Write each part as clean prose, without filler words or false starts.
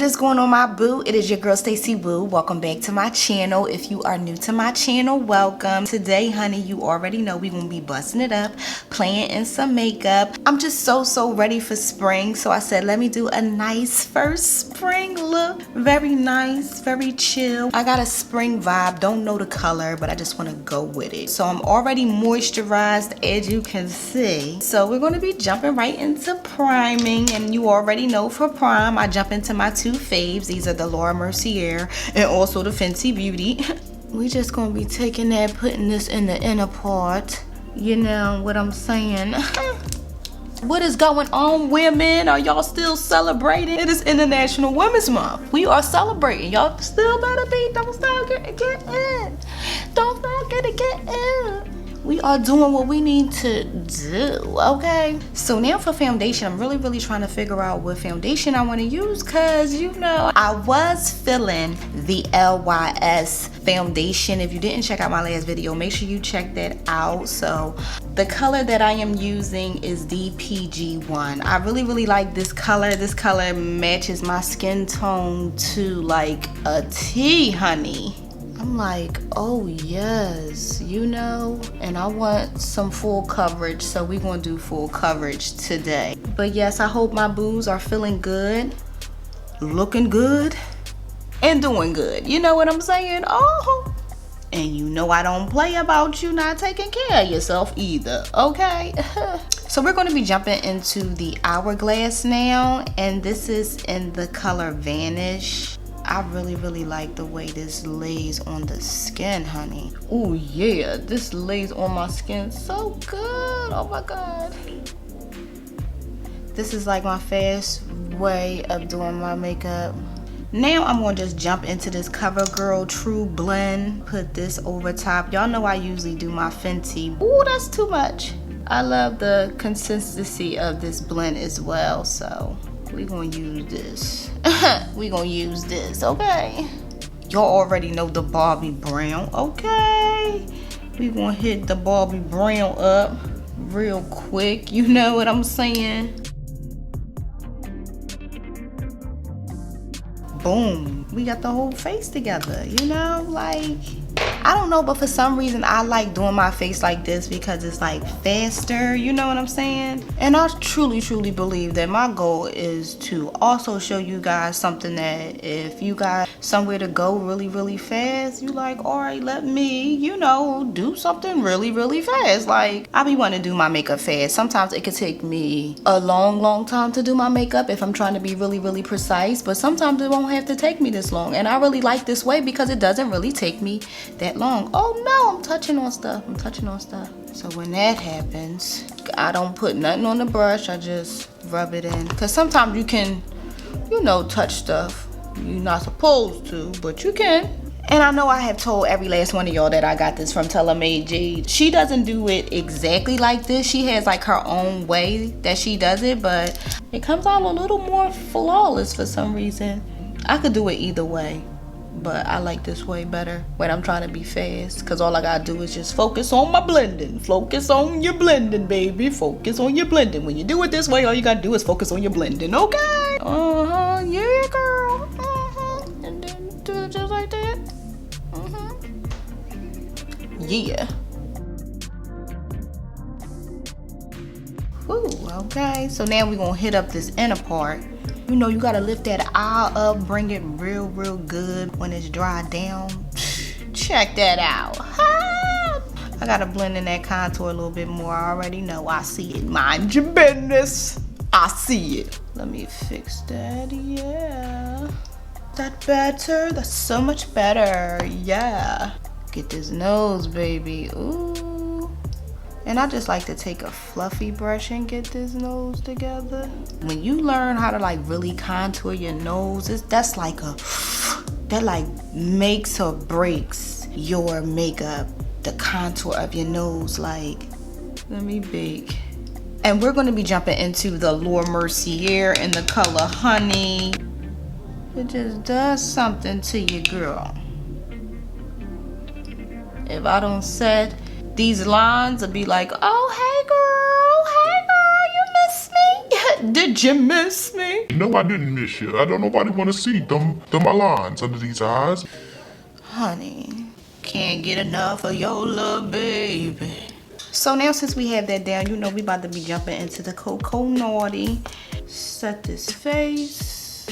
What is going on, my boo? It is your girl STACIEWO. Welcome back to my channel. If you are new to my channel, welcome. Today, honey, you already know we're gonna be busting it up, playing in some makeup. I'm just so ready for spring, so I said let me do a nice first spring look. Very nice, very chill. I got a spring vibe, don't know the color, but I just want to go with it. So I'm already moisturized, as you can see. So we're going to be jumping right into priming, and you already know for prime I jump into my two faves. These are the Laura Mercier and also the Fenty Beauty. We just gonna be taking that, putting this in the inner part. You know what I'm saying? What is going on, women? Are y'all still celebrating? It is International Women's Month. We are celebrating. Y'all still better be. Don't stop, get in. Don't forget to get in. We are doing what we need to do, okay? So now for foundation, I'm really trying to figure out what foundation I want to use, because you know I was feeling the LYS foundation. If you didn't check out my last video, make sure you check that out. So the color that I am using is DPG1. I really like this color. This color matches my skin tone to like a T, honey. I'm like, oh yes, you know, and I want some full coverage, so we're gonna do full coverage today. But yes, I hope my boos are feeling good, looking good, and doing good. You know what I'm saying? Oh, and you know I don't play about you not taking care of yourself either, okay? So we're gonna be jumping into the Hourglass now, and this is in the color Vanish. I really like the way this lays on the skin, honey. Oh yeah, this lays on my skin so good. Oh my god. This is like my fast way of doing my makeup. Now I'm gonna just jump into this CoverGirl True Blend. Put this over top. Y'all know I usually do my Fenty. Ooh, that's too much. I love the consistency of this blend as well, so we gonna use this. We gonna use this, okay? Y'all already know the Bobbi brown, okay? We gonna hit the Bobbi brown up real quick. You know what I'm saying? Boom. We got the whole face together, you know? Like, I don't know, but for some reason I like doing my face like this because it's like faster, you know what I'm saying? And I truly believe that my goal is to also show you guys something that if you got somewhere to go really fast, you like, all right, let me, you know, do something really fast. Like, I be wanting to do my makeup fast. Sometimes it could take me a long time to do my makeup if I'm trying to be really precise, but sometimes it won't have to take me this long. And I really like this way because it doesn't really take me that long. Oh no, I'm touching on stuff. So when that happens, I don't put nothing on the brush. I just rub it in. Because sometimes you can, you know, touch stuff you're not supposed to, but you can. And I know I have told every last one of y'all that I got this from TaylorMade Jade. She doesn't do it exactly like this. She has like her own way that she does it, but it comes out a little more flawless for some reason. I could do it either way, but I like this way better when I'm trying to be fast, because all I gotta do is just focus on my blending. Focus on your blending, baby. Focus on your blending. When you do it this way, all you gotta do is focus on your blending, okay? Yeah, girl. And then do it just like that. Yeah. Ooh, okay. So now we're gonna hit up this inner part. You know, you gotta lift that eye up, bring it real good when it's dry down. Check that out. I gotta blend in that contour a little bit more. I already know. I see it. Mind your business. I see it. Let me fix that. Yeah. That better? That's so much better. Yeah. Get this nose, baby. Ooh. And I just like to take a fluffy brush and get this nose together. When you learn how to like really contour your nose, that like makes or breaks your makeup. The contour of your nose, like, let me bake. And we're gonna be jumping into the Laura Mercier in the color Honey. It just does something to you, girl. If I don't set these lines, it'll be like, oh, hey girl, you miss me? Did you miss me? No, I didn't miss you. I don't nobody want to see them lines under these eyes. Honey, can't get enough of your little baby. So now since we have that down, you know we about to be jumping into the Cocoa Naughty. Set this face.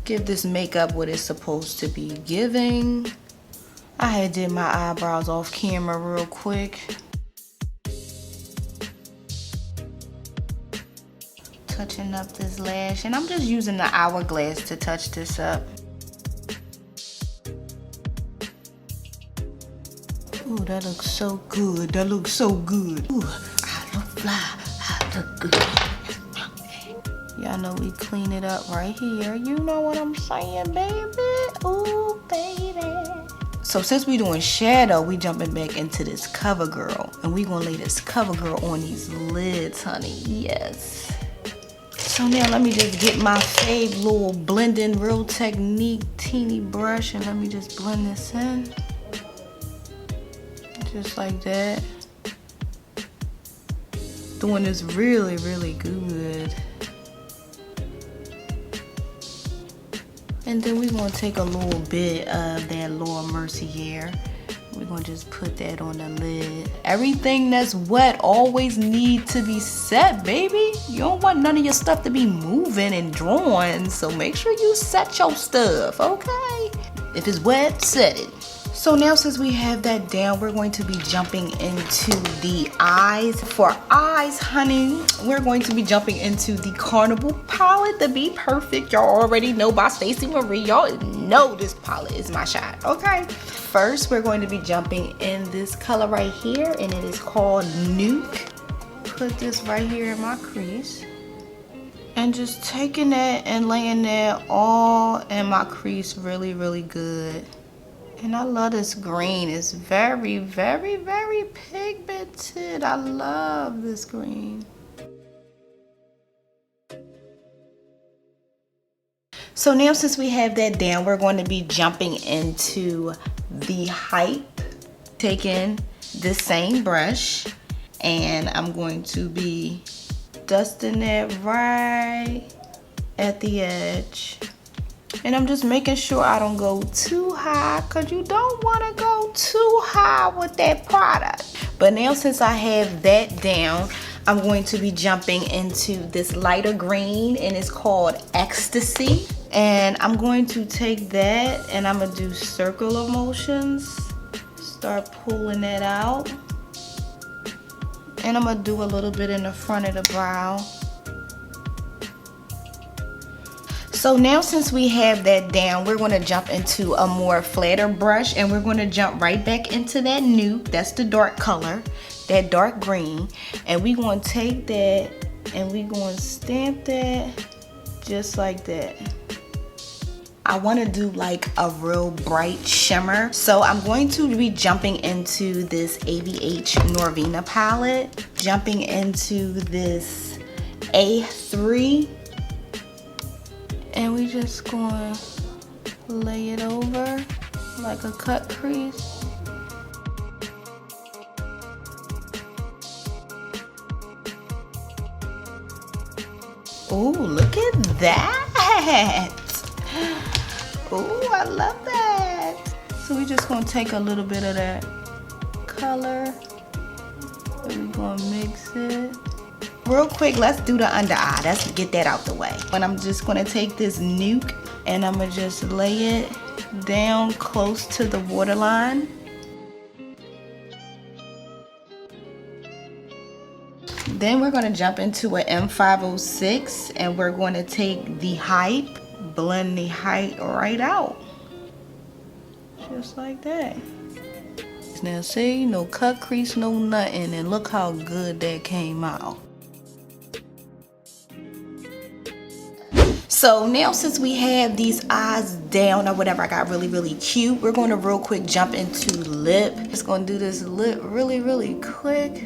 Give this makeup what it's supposed to be giving. I had did my eyebrows off camera real quick. Touching up this lash, and I'm just using the hourglass to touch this up. Ooh, that looks so good. That looks so good. Ooh, I look fly. I look good. Y'all know we clean it up right here. You know what I'm saying, baby? Ooh, baby. So since we doing shadow, we jumping back into this CoverGirl, and we gonna lay this CoverGirl on these lids, honey. Yes. So now let me just get my fave little blending Real Technique teeny brush, and let me just blend this in. Just like that. Doing this really, really good. And then we're gonna take a little bit of that Laura Mercier. We're gonna just put that on the lid. Everything that's wet always need to be set, baby. You don't want none of your stuff to be moving and drawing, so make sure you set your stuff, okay? If it's wet, set it. So now since we have that down, we're going to be jumping into the eyes. For eyes, honey, we're going to be jumping into the Carnival Palette, the Be Perfect. Y'all already know by Stacey Marie. Y'all know this palette is my shot, okay? First, we're going to be jumping in this color right here, and it is called Nuke. Put this right here in my crease. And just taking that and laying that all in my crease really, really good. And I love this green. It's very, very, very pigmented. I love this green. So now since we have that down, we're going to be jumping into the hype. Taking this same brush, and I'm going to be dusting it right at the edge. And I'm just making sure I don't go too high, because you don't want to go too high with that product. But now since I have that down, I'm going to be jumping into this lighter green, and it's called Ecstasy. And I'm going to take that and I'm going to do circular motions. Start pulling that out. And I'm going to do a little bit in the front of the brow. So now since we have that down, we're going to jump into a more flatter brush, and we're going to jump right back into that Nude. That's the dark color, that dark green. And we're going to take that and we're going to stamp that just like that. I want to do like a real bright shimmer. So I'm going to be jumping into this AVH Norvina palette, jumping into this A3. And we just gonna lay it over like a cut crease. Ooh, look at that. Ooh, I love that. So we just gonna take a little bit of that color and we're gonna mix it. Real quick, let's do the under eye. Let's get that out the way. And I'm just gonna take this Nuke and I'm gonna just lay it down close to the waterline. Then we're gonna jump into an M506 and we're gonna take the height, blend the height right out. Just like that. Now see, no cut crease, no nothing, and look how good that came out. So now since we have these eyes down or whatever, I got really cute, we're going to real quick jump into lip. Just going to do this lip really quick.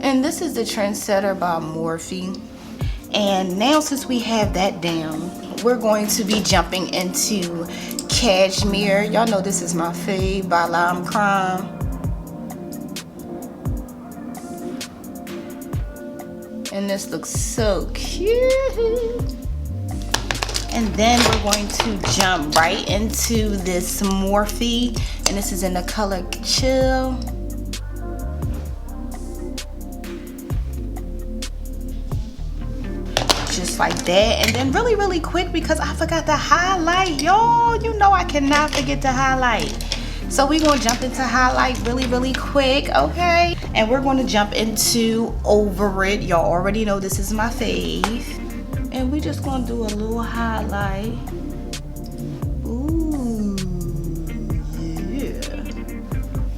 And this is the Trendsetter by Morphe. And now since we have that down, we're going to be jumping into Cashmere. Y'all know this is my fave by Lime Crime. And this looks so cute. And then we're going to jump right into this Morphe, and this is in the color Chill. Just like that. And then really quick, because I forgot to highlight, y'all. You know I cannot forget to highlight. So we're gonna jump into highlight really quick, okay? And we're gonna jump into Over It. Y'all already know this is my fave. And we just gonna do a little highlight. Ooh, yeah.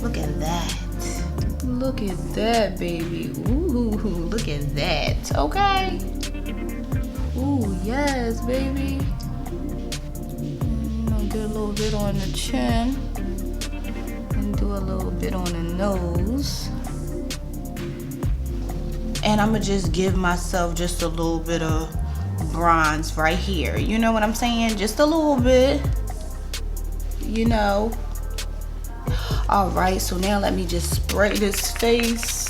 Look at that. Look at that, baby. Ooh, look at that, okay? Ooh, yes, baby. I'm gonna do a little bit on the chin. And do a little bit on the nose. And I'm gonna just give myself just a little bit of bronze right here. You know what I'm saying? Just a little bit. You know. Alright, so now let me just spray this face.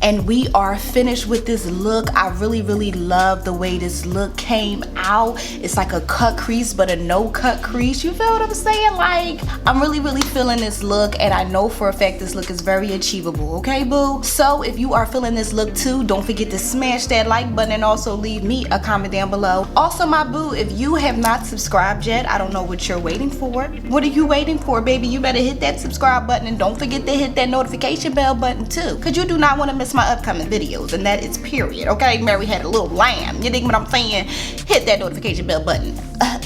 And we are finished with this look. I really love the way this look came out. It's like a cut crease, but a no cut crease. You feel what I'm saying? Like, I'm really feeling this look, and I know for a fact this look is very achievable, okay, boo? So if you are feeling this look too, don't forget to smash that like button and also leave me a comment down below. Also, my boo, if you have not subscribed yet, I don't know what you're waiting for. What are you waiting for, baby? You better hit that subscribe button, and don't forget to hit that notification bell button too, because you do not want to miss my upcoming videos, and that is period, okay? Mary had a little lamb, you dig what I'm saying? Hit that notification bell button.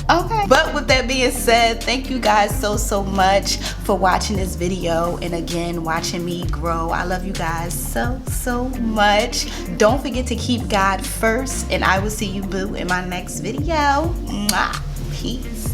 Okay, but with that being said, thank you guys so much for watching this video, and again, watching me grow. I love you guys so much. Don't forget to keep God first, and I will see you, boo, in my next video. Mwah. Peace.